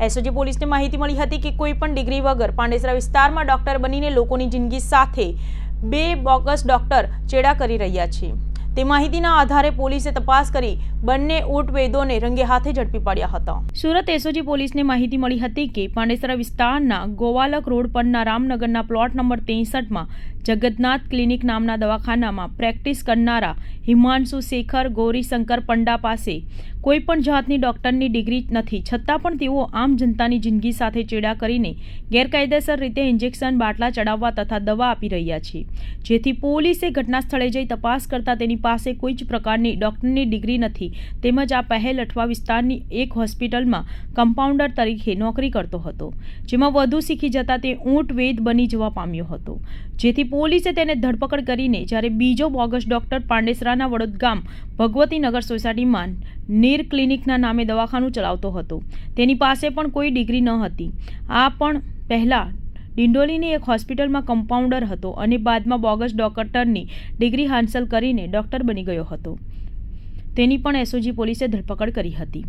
SOG પોલીસને માહિતી મળી હતી કે કોઈ પણ ડિગ્રી વગર પાંડેસરા વિસ્તારમાં ડોક્ટર બનીને લોકોની જિંદગી સાથે બે બોગસ ડોક્ટર ચેડા કરી રહ્યા છે। તે માહિતીના આધારે પોલીસે તપાસ કરી બંને ઊંટ વૈદોને રંગે હાથે ઝડપી પાડ્યા હતા। સુરત એસઓજી પોલીસને માહિતી મળી હતી કે પાંડેસરા વિસ્તારના ગોવાલક રોડ પરના રામનગરના પ્લોટ નંબર 63માં જગન્નાથ ક્લિનિક નામના દવાખાનામાં પ્રેક્ટિસ કરનારા હિમાંશુ શેખર ગૌરીશંકર પંડા પાસે કોઈ પણ જાતની ડોક્ટરની ડિગ્રી નથી, છતાં પણ તેઓ આમ જનતાની જિંદગી સાથે ચેડા કરીને ગેરકાયદેસર રીતે ઇન્જેક્શન બાટલા ચડાવવા તથા દવા આપી રહ્યા છે, જેથી પોલીસે ઘટના સ્થળે જઈ તપાસ કરતા તેની પાસે કોઈ જ પ્રકારની ડોક્ટરની ડિગ્રી નથી તેમજ આ પહેલ અઠવા વિસ્તારની એક હોસ્પિટલમાં કમ્પાઉન્ડર તરીકે નોકરી કરતો હતો, જેમાં વધુ શીખી જતા તે ઊંટ વૈદ બની જવા પામ્યો હતો, જેથી પોલીસે તેને ધરપકડ કરીને જ્યારે બીજો બોગસ ડોક્ટર પાંડેસરાના વડોદગામ ભગવતીનગર સોસાયટીમાં નીર ક્લિનિકના નામે દવાખાનું ચલાવતો હતો, તેની પાસે પણ કોઈ ડિગ્રી ન હતી। આ પણ પહેલાં ડિંડોલીની એક હોસ્પિટલમાં કમ્પાઉન્ડર હતો અને બાદમાં બોગસ ડોક્ટરની ડિગ્રી હાંસલ કરીને ડોક્ટર બની ગયો હતો। તેની પણ એસઓજી પોલીસે ધરપકડ કરી હતી।